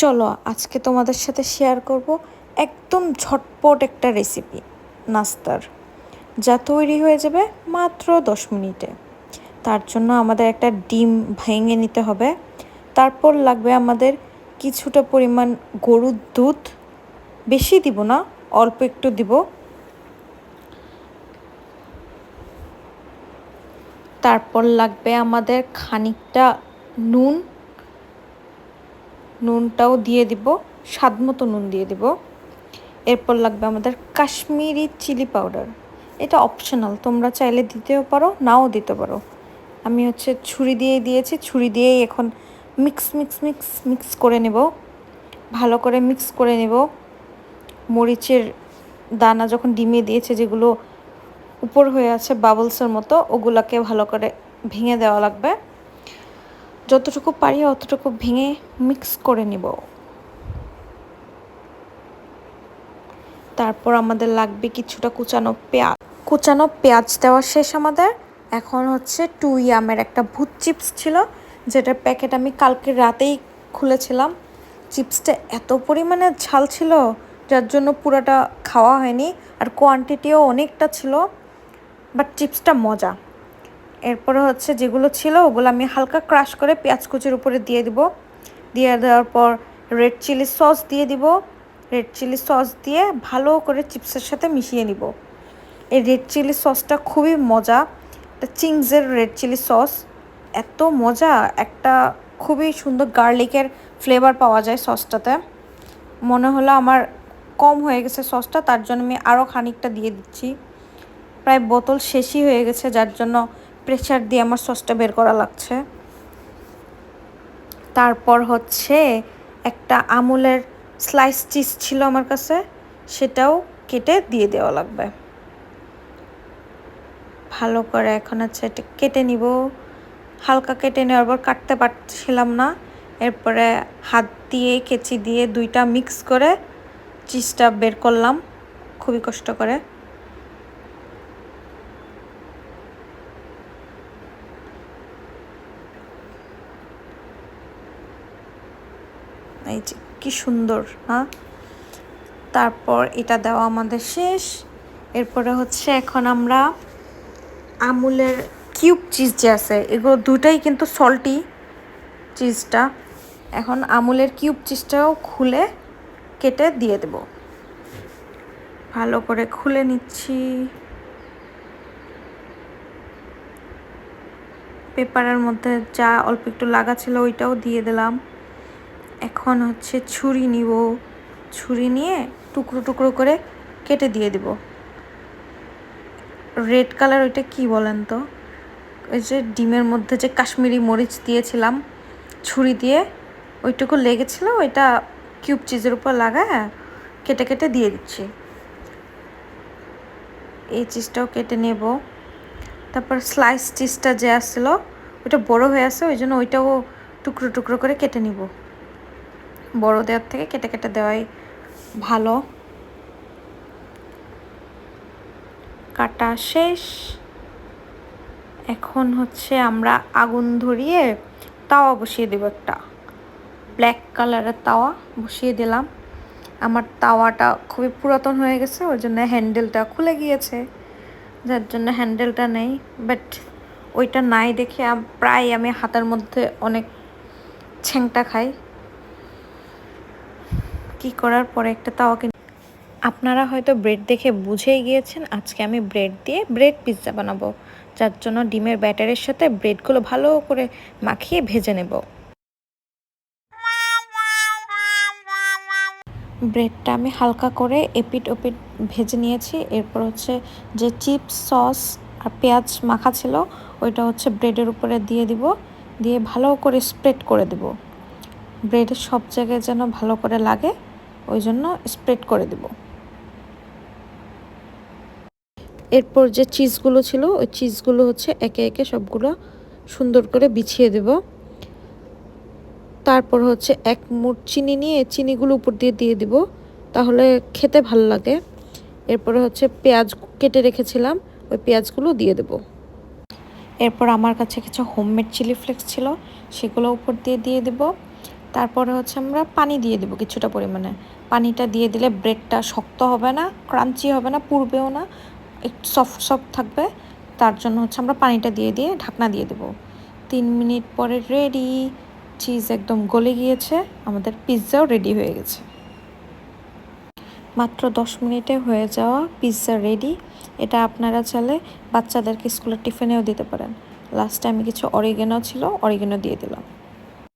চলো আজকে তোমাদের সাথে শেয়ার করব একদম ঝটপট একটা রেসিপি নাস্তার, যা তৈরি হয়ে যাবে মাত্র 10 মিনিটে। তার জন্য আমাদের একটা ডিম ভেঙে নিতে হবে। তারপর লাগবে আমাদের কিছুটা পরিমাণ গরুর দুধ, বেশি দিব না, অল্প একটু দিব। তারপর লাগবে আমাদের খানিকটা নুন, নুনটাও দিয়ে দিব, স্বাদ মতো নুন দিয়ে দিব। এরপর লাগবে আমাদের কাশ্মীরি চিলি পাউডার। এটা অপশনাল, তোমরা চাইলে দিতেও পারো, নাও দিতে পারো। আমি ছুরি দিয়ে দিয়েছি, ছুরি দিয়েই এখন মিক্স মিক্স মিক্স মিক্স করে নেব, ভালো করে মিক্স করে নেব। মরিচের দানা যখন ডিমে দিয়েছে, যেগুলো উপর হয়ে আছে বাবলসের মতো, ওগুলাকে ভালো করে ভেঙে দেওয়া লাগবে। যতটুকু পারি অতটুকু ভেঙে মিক্স করে নেব। তারপর আমাদের লাগবে কিছুটা কুচানো পেঁয়াজ দেওয়া শেষ আমাদের। এখন টু ইয়ামের একটা ভূত চিপস ছিল, যেটার প্যাকেট আমি কালকে রাতেই খুলেছিলাম। চিপসটা এত পরিমাণে ঝাল ছিল, যার জন্য পুরোটা খাওয়া হয়নি, আর কোয়ান্টিটিও অনেকটা ছিল, বাট চিপসটা মজা। এরপরে যেগুলো ছিল ওগুলো আমি হালকা ক্রাশ করে পেঁয়াজ কুচির উপরে দিয়ে দিব। দিয়ে দেওয়ার পর রেড চিলি সস দিয়ে দিব। রেড চিলি সস দিয়ে ভালো করে চিপসের সাথে মিশিয়ে নিব। এই রেড চিলি সসটা খুবই মজা, এটা চিংসের রেড চিলি সস। এত মজা, একটা খুবই সুন্দর গার্লিকের ফ্লেভার পাওয়া যায় সসটাতে। মনে হলো আমার কম হয়ে গেছে সসটা, তার জন্য আমি আরও খানিকটা দিয়ে দিচ্ছি। প্রায় বোতল শেষই হয়ে গেছে, যার জন্য প্রেসার দিয়ে আমার সসটা বের করা লাগছে। তারপর একটা আমুলের স্লাইস চিজ ছিল আমার কাছে, সেটাও কেটে দিয়ে দেওয়া লাগবে। ভালো করে এখন এটা কেটে নিব। হালকা কেটে নেওয়ার পর কাটতে পারছিলাম না, এরপরে হাত দিয়ে কেচি দিয়ে দুইটা মিক্স করে চিজটা বের করলাম খুবই কষ্ট করে। এই যে কি সুন্দর না। তারপর এটা দেওয়া আমাদের শেষ। এরপরে এখন আমরা আমুলের কিউব চিজ যে আছে, এগুলো দুটাই কিন্তু সল্টি চিজটা। এখন আমুলের কিউব চিজটাও খুলে কেটে দিয়ে দেব। ভালো করে খুলে নিচ্ছি। পেপারের মধ্যে যা অল্প একটু লাগা ছিল ওইটাও দিয়ে দিলাম। এখন ছুরি নিব, ছুরি নিয়ে টুকরো টুকরো করে কেটে দিয়ে দিব। রেড কালার ওইটা কি বলেন তো? ওই যে ডিমের মধ্যে যে কাশ্মীরি মরিচ দিয়েছিলাম, ছুরি দিয়ে ওইটুকু লেগেছিল, ওইটা কিউব চিজের উপর লাগায় কেটে কেটে দিয়ে দিচ্ছি। এই চিজটাও কেটে নেব। তারপর স্লাইস চিজটা যে আসছিল ওইটা বড় হয়ে আছে, ওই জন্য ওইটাও টুকরো টুকরো করে কেটে নিব। বড় দেওয়ার থেকে কেটে কেটে দেওয়াই ভালো। কাটা শেষ। এখন আমরা আগুন ধরিয়ে তাওয়া বসিয়ে দেব। একটা ব্ল্যাক কালারের তাওয়া বসিয়ে দিলাম। আমার তাওয়াটা খুবই পুরাতন হয়ে গেছে, ওই জন্য হ্যান্ডেলটা খুলে গিয়েছে, যার জন্য হ্যান্ডেলটা নেই। বাট ওইটা নাই দেখে প্রায় আমি হাতের মধ্যে অনেক ছ্যাংটা খাই। কি করার পরে একটা তাওয়া কিনে। আপনারা হয়তো ব্রেড দেখে বুঝেই গিয়েছেন আজকে আমি ব্রেড দিয়ে ব্রেড পিৎজা বানাবো, যার জন্য ডিমের ব্যাটারের সাথে ব্রেডগুলো ভালো করে মাখিয়ে ভেজে নেব। ব্রেডটা আমি হালকা করে এপিট ওপিট ভেজে নিয়েছি। এরপর যে চিপস সস আর পেঁয়াজ মাখা ছিল ওইটা ব্রেডের উপরে দিয়ে দিব, দিয়ে ভালো করে স্প্রেড করে দেব। ব্রেডের সব জায়গায় যেন ভালো করে লাগে, ওই জন্য স্প্রেড করে দেব। এরপর যে চিজগুলো ছিল ওই চিজগুলো একে একে সবগুলো সুন্দর করে বিছিয়ে দেব। তারপর এক মুঠ চিনি নিয়ে চিনিগুলো উপর দিয়ে দিয়ে দিব, তাহলে খেতে ভালো লাগে। এরপরে পেঁয়াজ কেটে রেখেছিলাম, ওই পেঁয়াজগুলো দিয়ে দেব। এরপর আমার কাছে কিছু হোমমেড চিলি ফ্লেক্স ছিল, সেগুলো উপর দিয়ে দিয়ে দেব। তারপরে হচ্ছে আমরা পানি দিয়ে দেবো কিছুটা পরিমাণে। পানিটা দিয়ে দিলে ব্রেডটা শক্ত হবে না, ক্রাঞ্চি হবে না, পুড়বেও না, একটু সফট সফট থাকবে। তার জন্য হচ্ছে আমরা পানিটা দিয়ে দিয়ে ঢাকনা দিয়ে দেবো। 3 মিনিট পরে রেডি, চিজ একদম গলে গিয়েছে, আমাদের পিৎজাও রেডি হয়ে গেছে। মাত্র 10 মিনিটে হয়ে যাওয়া পিৎজা রেডি। এটা আপনারা চাইলে বাচ্চাদেরকে স্কুলের টিফিনেও দিতে পারেন। লাস্টে আমি কিছু অরিগেনো ছিল, অরিগেনো দিয়ে দিলাম।